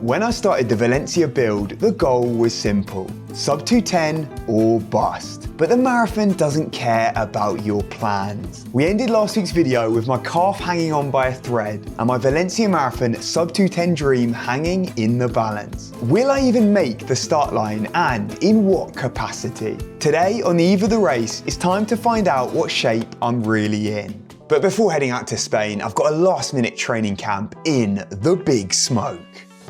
When I started the Valencia build, the goal was simple: sub 210 or bust. But the marathon doesn't care about your plans. We ended last week's video with my calf hanging on by a thread and my Valencia marathon sub 210 dream hanging in the balance. Will I even make the start line, and in what capacity? Today, on the eve of the race, it's time to find out what shape I'm really in. But before heading out to Spain, I've got a last minute training camp in the Big Smoke.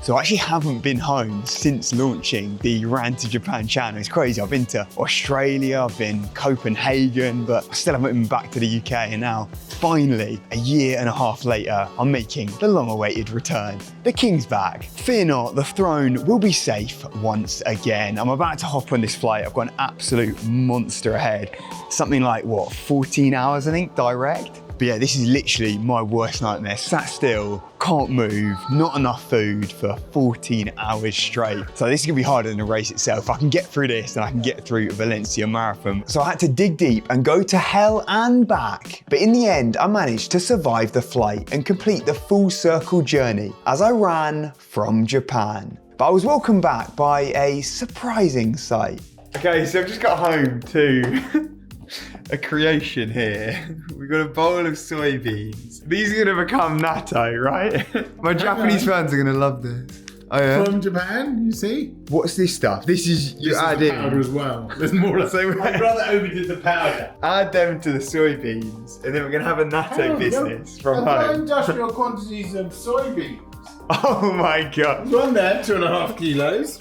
So I actually haven't been home since launching the Ran to Japan channel. It's crazy. I've been to Australia, I've been Copenhagen, but I still haven't been back to the UK. And now, finally, a year and a half later, I'm making the long-awaited return. The King's back. Fear not, the throne will be safe once again. I'm about to hop on this flight. I've got an absolute monster ahead. Something like, what, 14 hours, I think, direct? But yeah, this is literally my worst nightmare. Sat still, can't move, not enough food for 14 hours straight. So this is gonna be harder than the race itself. I can get through this and I can get through Valencia Marathon. So I had to dig deep and go to hell and back. But in the end, I managed to survive the flight and complete the full circle journey as I ran from Japan. But I was welcomed back by a surprising sight. Okay, so I've just got home to a creation here. We've got a bowl of soybeans. These are gonna become natto, right? My Japanese fans are gonna love this. Oh yeah? From Japan, you see? What's this stuff? This is, you add in powder as well. There's more. So my brother overdid the powder. Add them to the soybeans, and then we're gonna have a natto business from home. Industrial quantities of soybeans. Oh my god. One there, 2.5 kilos.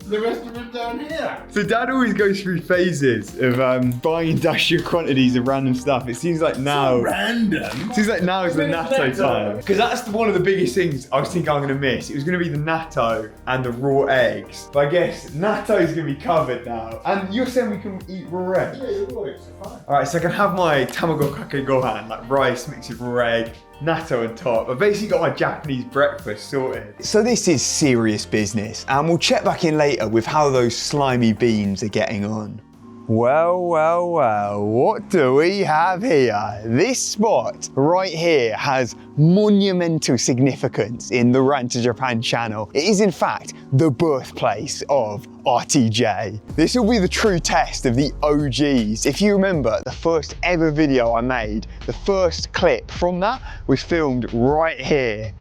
The rest of it down here. So Dad always goes through phases of buying industrial quantities of random stuff. It seems like now. So random? Seems like now is the natto time. Because that's one of the biggest things I was thinking I'm going to miss. It was going to be the natto and the raw eggs. But I guess natto is going to be covered now. And you're saying we can eat raw eggs? Yeah, you're right. It's fine. Alright, so I can have my tamago kake gohan, like rice mixed with raw egg, natto on top. I've basically got my Japanese breakfast sorted. So this is serious business, and we'll check back in later with how those slimy beans are getting on. Well, what do we have here? This spot right here has monumental significance in the Ran to Japan channel. It is in fact the birthplace of RTJ. This will be the true test of the OGs. If you remember the first ever video I made, the first clip from that was filmed right here.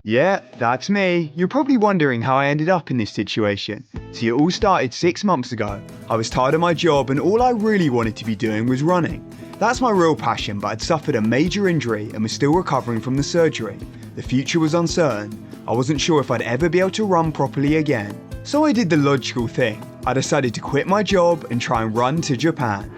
Yeah, that's me. You're probably wondering how I ended up in this situation. See, it all started 6 months ago. I was tired of my job and all I really wanted to be doing was running. That's my real passion, but I'd suffered a major injury and was still recovering from the surgery. The future was uncertain. I wasn't sure if I'd ever be able to run properly again. So I did the logical thing. I decided to quit my job and try and run to Japan.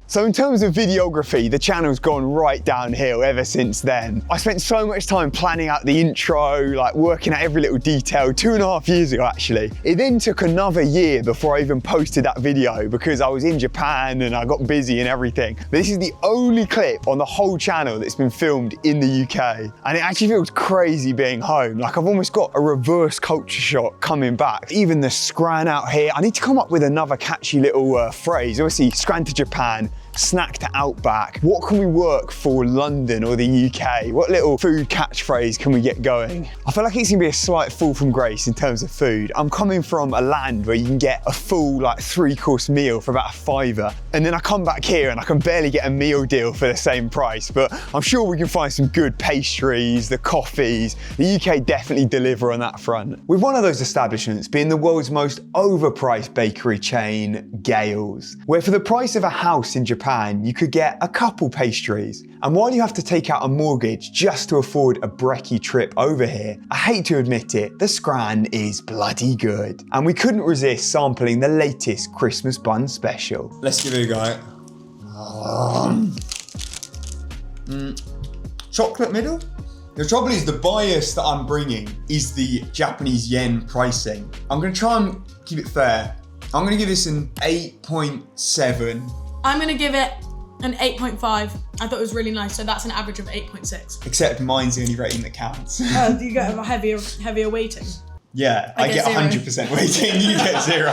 So in terms of videography, the channel's gone right downhill ever since then. I spent so much time planning out the intro, like working out every little detail, 2.5 years ago actually. It then took another year before I even posted that video because I was in Japan and I got busy and everything. But this is the only clip on the whole channel that's been filmed in the UK. And it actually feels crazy being home. Like I've almost got a reverse culture shock coming back. Even the scran out here, I need to come up with another catchy little phrase. Obviously, scran to Japan, snack to Outback. What can we work for London or the UK? What little food catchphrase can we get going? I feel like it's gonna be a slight fall from grace in terms of food. I'm coming from a land where you can get a full like 3-course meal for about £5, and then I come back here and I can barely get a meal deal for the same price, but I'm sure we can find some good pastries, the coffees. The UK definitely deliver on that front. With one of those establishments being the world's most overpriced bakery chain, Gales, where for the price of a house in Japan, you could get a couple pastries. And while you have to take out a mortgage just to afford a brekkie trip over here, I hate to admit it, the scran is bloody good. And we couldn't resist sampling the latest Christmas bun special. Let's give it a go. Chocolate middle? The trouble is the bias that I'm bringing is the Japanese yen pricing. I'm gonna try and keep it fair. I'm gonna give this an 8.7. I'm gonna give it An 8.5. I thought it was really nice, so that's an average of 8.6. Except mine's the only rating that counts. Oh, do you get a heavier weighting? Yeah, I get 100% weighting, you get 0.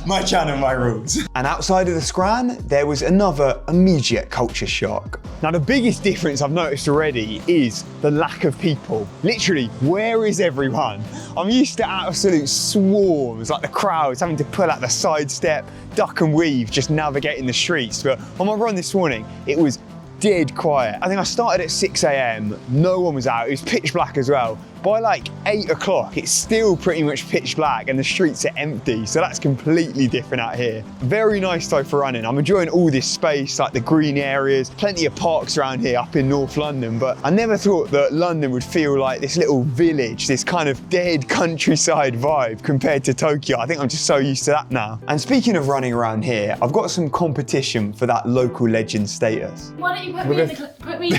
My channel, my rules. And outside of the Scran, there was another immediate culture shock. Now, the biggest difference I've noticed already is the lack of people. Literally, where is everyone? I'm used to absolute swarms, like the crowds having to pull out the side step, duck and weave, just navigating the streets. But on my run this morning, it was dead quiet. I think I started at 6 a.m, no one was out, it was pitch black as well. By like 8 o'clock, it's still pretty much pitch black and the streets are empty, so that's completely different out here. Very nice though for running. I'm enjoying all this space, like the green areas, plenty of parks around here up in North London, but I never thought that London would feel like this little village, this kind of dead countryside vibe compared to Tokyo. I think I'm just so used to that now. And speaking of running around here, I've got some competition for that local legend status. Why don't you put me in the clip? Put me,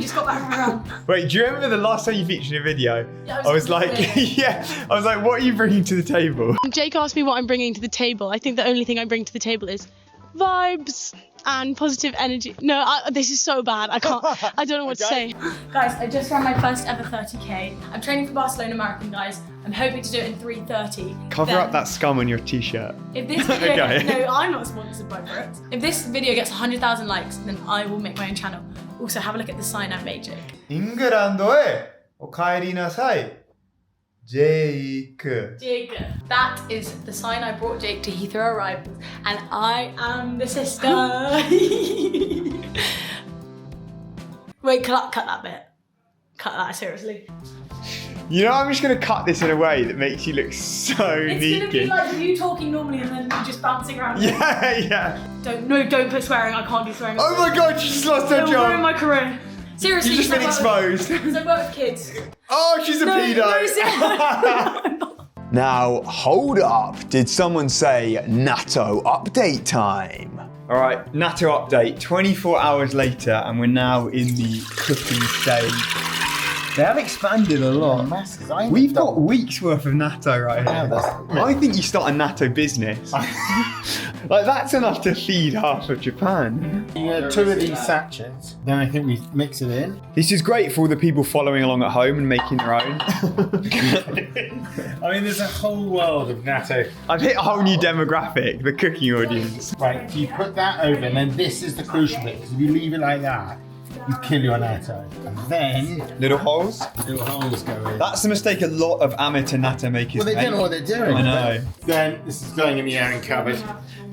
just got back from a run. Wait, do you remember the last time you featured in a video? Yeah, I was like, I was like, what are you bringing to the table? Jake asked me what I'm bringing to the table. I think the only thing I bring to the table is vibes and positive energy. No, this is so bad. I don't know what to say. Guys, I just ran my first ever 30k. I'm training for Barcelona Marathon, guys. I'm hoping to do it in 3:30. Cover up that scum on your t-shirt. If this video, Okay. no, I'm not sponsored by Brit. If this video gets 100,000 likes, then I will make my own channel. Also, have a look at the sign I made, Jake. 잉글랜드에 오카에리나사이 제이크. Jake. That is the sign I brought Jake to Heathrow Arrivals, and I am the sister. Wait, cut that bit. Cut that, seriously. You know, I'm just gonna cut this in a way that makes you look so It's neaky. gonna be like you talking normally and then you just bouncing around. Yeah. Don't put swearing. I can't do swearing. Oh my god, you just lost her It will ruin job. my career. Seriously, You've just been exposed. Because I work with kids. Oh, she's a pedo. seriously. Now, hold up. Did someone say natto update time? All right, natto update. 24 hours later, and we're now in the cooking stage. They have expanded a lot. Masses. We've got weeks worth of natto right here. Wow, I think you start a natto business. Like, that's enough to feed half of Japan. You had 2 of these sachets, then I think we mix it in. This is great for all the people following along at home and making their own. I mean, there's a whole world of natto. I've hit a whole new demographic, the cooking audience. Right, if you put that over, and then this is the crucial bit, because if you leave it like that, you kill your natto. And then Little holes. little holes go in. That's the mistake a lot of amateur natto makers Well, they make. don't know what they're doing. I know. Then this is going in the airing cupboard.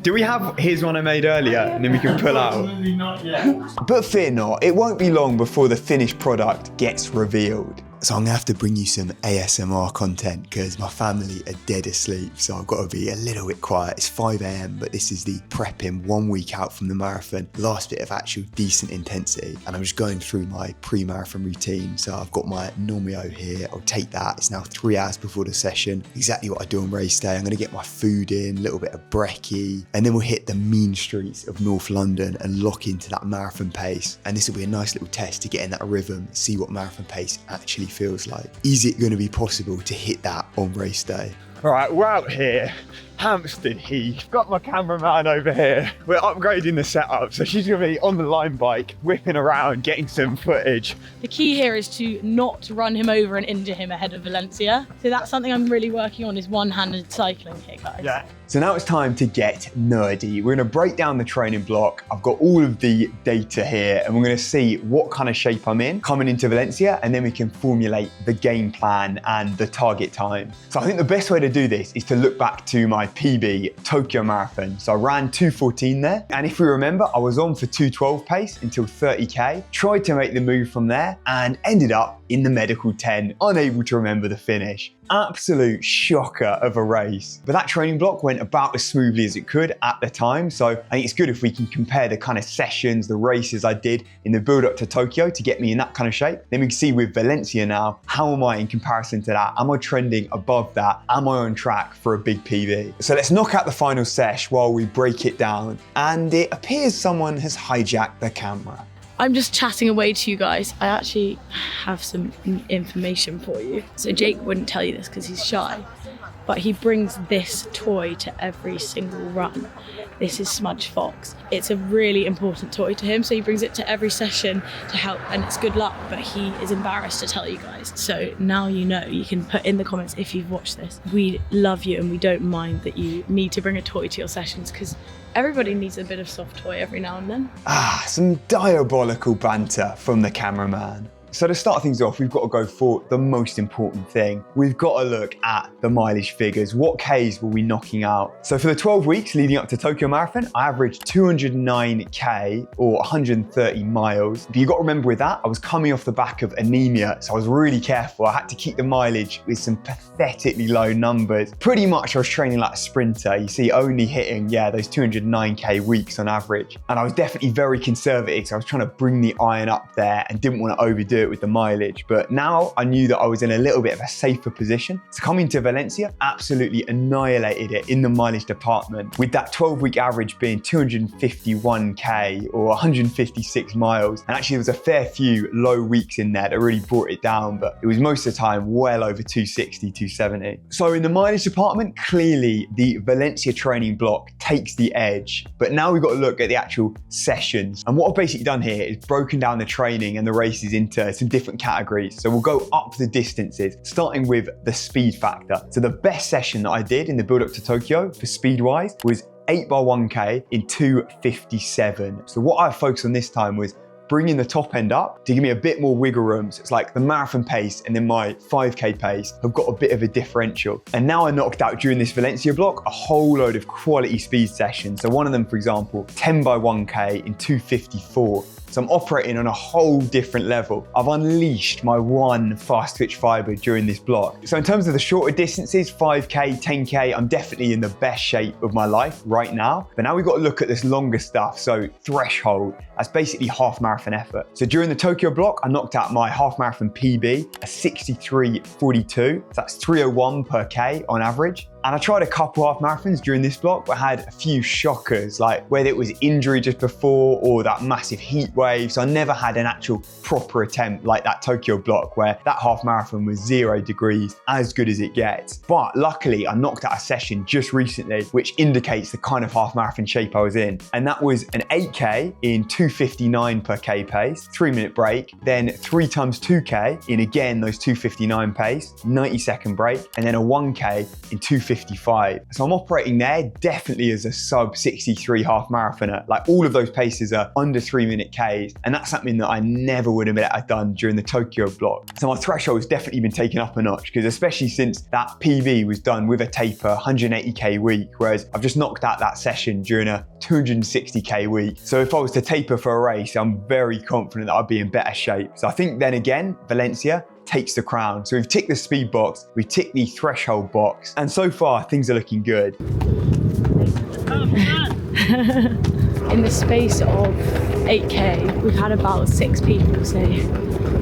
Do we have here's one I made earlier and then we can pull out? Absolutely not yet. But fear not, it won't be long before the finished product gets revealed. So I'm gonna have to bring you some ASMR content because my family are dead asleep, so I've got to be a little bit quiet. It's 5 a.m, but this is the prepping 1 week out from the marathon, last bit of actual decent intensity, and I'm just going through my pre-marathon routine. So I've got my Normio here, I'll take that. It's now 3 hours before the session, exactly what I do on race day. I'm gonna get my food in, a little bit of brekkie, and then we'll hit the mean streets of North London and lock into that marathon pace. And this will be a nice little test to get in that rhythm, see what marathon pace actually feels like. Is it going to be possible to hit that on race day? All right, we're out here, Hampstead Heath. Got my cameraman over here. We're upgrading the setup, so she's going to be on the line bike, whipping around, getting some footage. The key here is to not run him over and injure him ahead of Valencia. So that's something I'm really working on, is one-handed cycling here, guys. Yeah. So now it's time to get nerdy. We're gonna break down the training block. I've got all of the data here and we're gonna see what kind of shape I'm in coming into Valencia, and then we can formulate the game plan and the target time. So I think the best way to do this is to look back to my PB Tokyo Marathon. So I ran 2:14 there. And if we remember, I was on for 2:12 pace until 30K, tried to make the move from there and ended up in the medical tent, unable to remember the finish. Absolute shocker of a race. But that training block went about as smoothly as it could at the time. So I think it's good if we can compare the kind of sessions, the races I did in the build up to Tokyo to get me in that kind of shape. Then we can see with Valencia now, how am I in comparison to that? Am I trending above that? Am I on track for a big PB? So let's knock out the final sesh while we break it down. And it appears someone has hijacked the camera. I'm just chatting away to you guys. I actually have some information for you. So Jake wouldn't tell you this because he's shy, but he brings this toy to every single run. this is Smudge Fox. It's a really important toy to him, so he brings it to every session to help, and it's good luck, but he is embarrassed to tell you guys. So now you know, you can put in the comments if you've watched this. We love you and we don't mind that you need to bring a toy to your sessions, because everybody needs a bit of soft toy every now and then. Some diabolical banter from the cameraman. So to start things off, we've got to go for the most important thing. We've got to look at the mileage figures. What Ks were we knocking out? So for the 12 weeks leading up to Tokyo Marathon, I averaged 209K or 130 miles. But you've got to remember with that, I was coming off the back of anemia, so I was really careful. I had to keep the mileage with some pathetically low numbers. Pretty much I was training like a sprinter. You see, only hitting, those 209K weeks on average. And I was definitely very conservative, so I was trying to bring the iron up there and didn't want to overdo it with the mileage. But now I knew that I was in a little bit of a safer position. So coming to Valencia, absolutely annihilated it in the mileage department, with that 12-week average being 251K or 156 miles. And actually there was a fair few low weeks in there that really brought it down, but it was most of the time well over 260, 270. So in the mileage department, clearly the Valencia training block takes the edge. But now we've got to look at the actual sessions. And what I've basically done here is broken down the training and the races into some different categories. So we'll go up the distances, starting with the speed factor. So the best session that I did in the build up to Tokyo for speed wise was 8x1K in 2:57. So what I focused on this time was bringing the top end up to give me a bit more wiggle room. So it's like the marathon pace and then my 5K pace have got a bit of a differential. And now I knocked out during this Valencia block a whole load of quality speed sessions. So one of them, for example, 10x1K in 2:54. So I'm operating on a whole different level. I've unleashed my one fast twitch fiber during this block. So in terms of the shorter distances, 5K, 10K, I'm definitely in the best shape of my life right now. But now we've got to look at this longer stuff. So threshold, that's basically half marathon effort. So during the Tokyo block, I knocked out my half marathon PB, a 63:42. So that's 301 per K on average. And I tried a couple half marathons during this block, but I had a few shockers, like whether it was injury just before or that massive heat wave. So I never had an actual proper attempt like that Tokyo block, where that half marathon was 0 degrees, as good as it gets. But luckily I knocked out a session just recently, which indicates the kind of half marathon shape I was in. And that was an 8K in 2:59 per K pace, 3-minute break, then 3 times 2K in again those 2:59 pace, 90-second break, and then a 1K in 2:55. So I'm operating there definitely as a sub 63 half marathoner. Like all of those paces are under 3-minute Ks, and that's something that I never would have I'd done during the Tokyo block. So my threshold has definitely been taken up a notch, because especially since that PB was done with a taper 180K week, whereas I've just knocked out that session during a 260K week. So if I was to taper for a race, I'm very confident that I'd be in better shape. So I think then again, Valencia takes the crown. So we've ticked the speed box, we've ticked the threshold box, and so far things are looking good. In the space of 8K, we've had about 6 people say,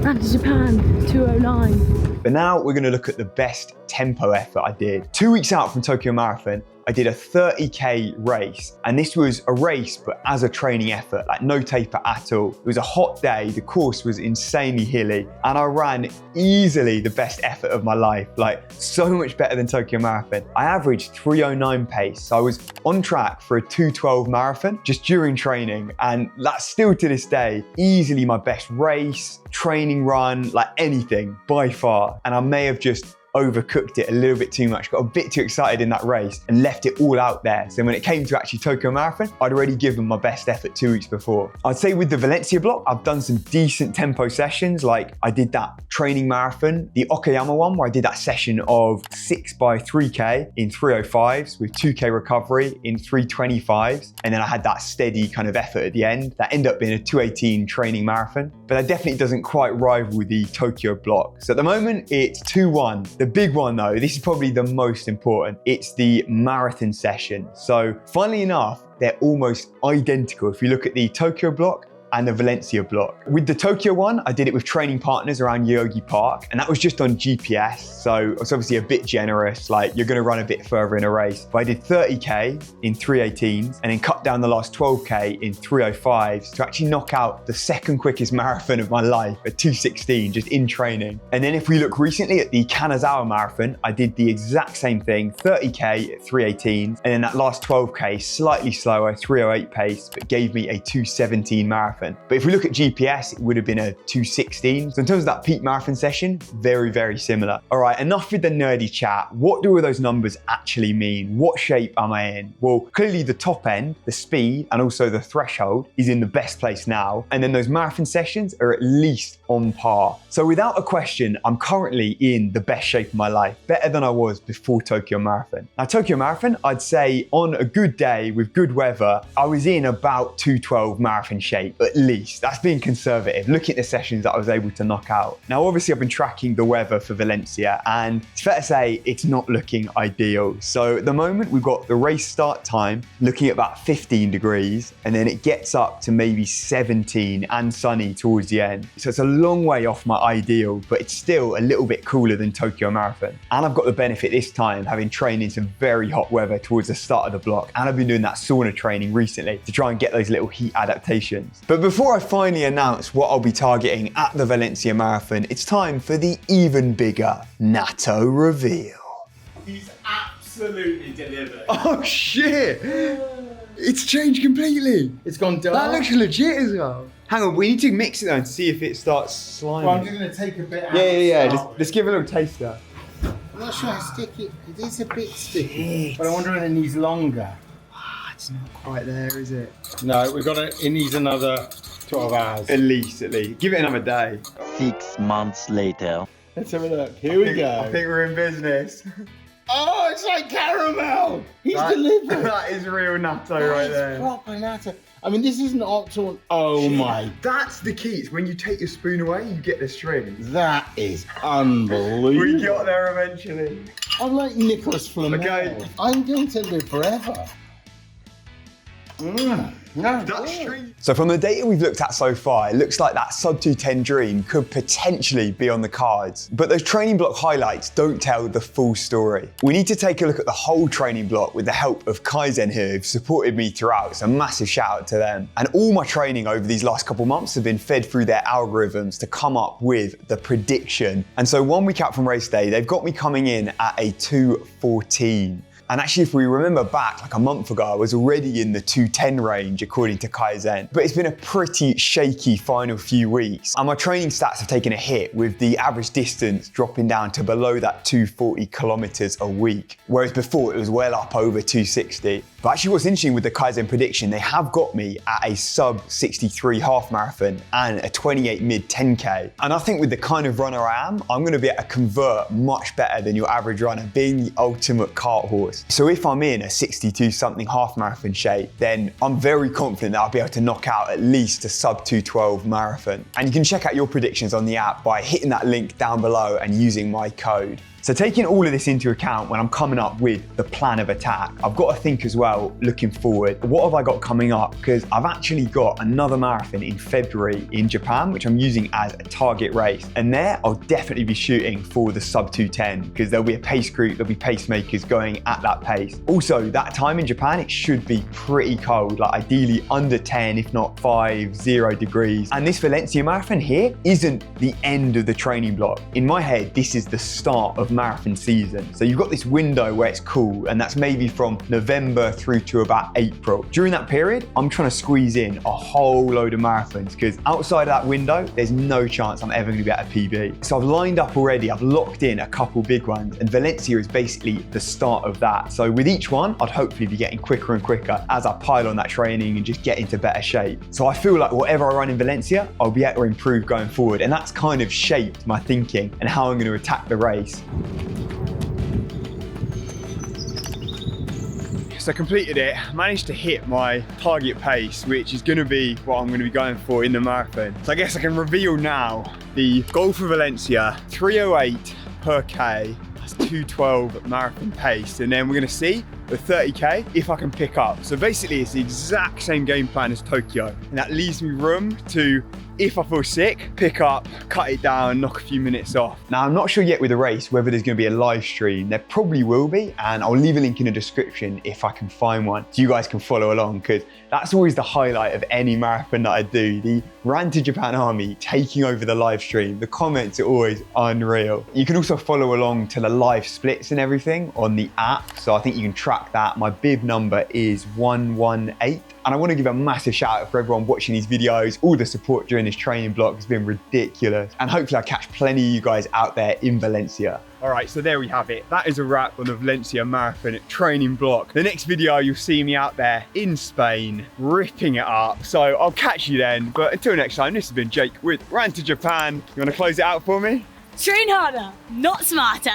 "I'm to Japan, 2:09. But now we're going to look at the best tempo effort I did. 2 weeks out from Tokyo Marathon, I did a 30K race, and this was a race but as a training effort, like no taper at all. It was a hot day, the course was insanely hilly, and I ran easily the best effort of my life, like so much better than Tokyo Marathon. I averaged 3:09 pace, so I was on track for a 2:12 marathon just during training, and that's still to this day easily my best race, training run, like anything by far. And I may have just overcooked it a little bit too much, got a bit too excited in that race and left it all out there. So when it came to actually Tokyo Marathon, I'd already given my best effort 2 weeks before. I'd say with the Valencia block, I've done some decent tempo sessions. Like I did that training marathon, the Okayama one, where I did that session of 6x3K in 3:05s with 2K recovery in 3:25s. And then I had that steady kind of effort at the end. That ended up being a 2:18 training marathon, but that definitely doesn't quite rival the Tokyo block. So at the moment it's 2-1. The big one though, this is probably the most important, it's the marathon session. So funnily enough, they're almost identical. If you look at the Tokyo block and the Valencia block. With the Tokyo one, I did it with training partners around Yogi Park, and that was just on GPS, so it's obviously a bit generous, like you're gonna run a bit further in a race. But I did 30K in 3:18s and then cut down the last 12K in 3:05s to actually knock out the second quickest marathon of my life at 2:16, just in training. And then if we look recently at the Kanazawa Marathon, I did the exact same thing, 30K at 3:18s, and then that last 12K, slightly slower, 3:08 pace, but gave me a 2:17 marathon. But if we look at GPS, it would have been a 2:16. So in terms of that peak marathon session, very, very similar. All right, enough with the nerdy chat. What do all those numbers actually mean? What shape am I in? Well, clearly the top end, the speed, and also the threshold is in the best place now. And then those marathon sessions are at least on par. So without a question, I'm currently in the best shape of my life, better than I was before Tokyo Marathon. Now, Tokyo Marathon, I'd say on a good day with good weather, I was in about 2:12 marathon shape, at least. That's being conservative. Look at the sessions that I was able to knock out. Now, obviously, I've been tracking the weather for Valencia, and it's fair to say it's not looking ideal. So at the moment, we've got the race start time looking at about 15 degrees, and then it gets up to maybe 17 and sunny towards the end. So it's a long way off my ideal, but it's still a little bit cooler than Tokyo Marathon. And I've got the benefit this time having trained in some very hot weather towards the start of the block, and I've been doing that sauna training recently to try and get those little heat adaptations. But before I finally announce what I'll be targeting at the Valencia Marathon, it's time for the even bigger Natto reveal. He's absolutely delivered. Oh shit! It's changed completely. It's gone dark. That looks legit as well. Hang on, we need to mix it though and see if it starts sliming. Well, I'm just going to take a bit out. Yeah. Let's give it a little taster. I'm not sure how sticky. It is a bit sticky. But I wonder when it needs longer. It's not quite there, is it? No, we've got it needs another 12 hours. At least. Give it another day. 6 months later. Let's have a look. Here we go. I think we're in business. Oh, it's like caramel. He's delivered. That is real natto right there. Proper natto. I mean, this isn't optimal. Oh my. That's the key. It's when you take your spoon away, you get the strings. That is unbelievable. We got there eventually. I'm like Nicholas Flamel. Okay. I'm going to live forever. So from the data we've looked at so far, it looks like that sub 210 dream could potentially be on the cards. But those training block highlights don't tell the full story. We need to take a look at the whole training block with the help of Kaizen here, who've supported me throughout. So a massive shout out to them. And all my training over these last couple months have been fed through their algorithms to come up with the prediction. And so 1 week out from race day, they've got me coming in at a 2:14. And actually, if we remember back like a month ago, I was already in the 210 range according to Kaizen. But it's been a pretty shaky final few weeks. And my training stats have taken a hit with the average distance dropping down to below that 240 kilometers a week. Whereas before it was well up over 260. But actually what's interesting with the Kaizen prediction, they have got me at a sub 63 half marathon and a 28 mid 10K. And I think with the kind of runner I am, I'm gonna be able to convert much better than your average runner, being the ultimate cart horse. So if I'm in a 62 something half marathon shape, then I'm very confident that I'll be able to knock out at least a sub 212 marathon. And you can check out your predictions on the app by hitting that link down below and using my code. So taking all of this into account when I'm coming up with the plan of attack, I've got to think as well, looking forward, what have I got coming up? Because I've actually got another marathon in February in Japan, which I'm using as a target race. And there I'll definitely be shooting for the sub 210 because there'll be a pace group, there'll be pacemakers going at that pace. Also, that time in Japan, it should be pretty cold, like ideally under 10, if not 0 degrees. And this Valencia marathon here isn't the end of the training block. In my head, this is the start of marathon season. So you've got this window where it's cool, and that's maybe from November through to about April. During that period, I'm trying to squeeze in a whole load of marathons because outside of that window, there's no chance I'm ever going to be at a PB. So I've lined up already, I've locked in a couple big ones, and Valencia is basically the start of that. So with each one, I'd hopefully be getting quicker and quicker as I pile on that training and just get into better shape. So I feel like whatever I run in Valencia, I'll be able to improve going forward. And that's kind of shaped my thinking and how I'm going to attack the race. So I completed it, managed to hit my target pace, which is going to be what I'm going to be going for in the marathon. So I guess I can reveal now the goal for Valencia, 3:08 per K. that's 2:12 marathon pace. And then we're gonna see the 30K if I can pick up. So basically it's the exact same game plan as Tokyo. And that leaves me room to, if I feel sick, pick up, cut it down, knock a few minutes off. Now, I'm not sure yet with the race whether there's gonna be a live stream. There probably will be, and I'll leave a link in the description if I can find one, so you guys can follow along, because that's always the highlight of any marathon that I do. The Ran to Japan Army taking over the live stream. The comments are always unreal. You can also follow along to the live splits and everything on the app, so I think you can track that. My bib number is 118. And I want to give a massive shout out for everyone watching these videos. All the support during this training block has been ridiculous. And hopefully I catch plenty of you guys out there in Valencia. All right, so there we have it. That is a wrap on the Valencia Marathon training block. The next video, you'll see me out there in Spain, ripping it up. So I'll catch you then. But until next time, this has been Jake with Ran to Japan. You want to close it out for me? Train harder, not smarter.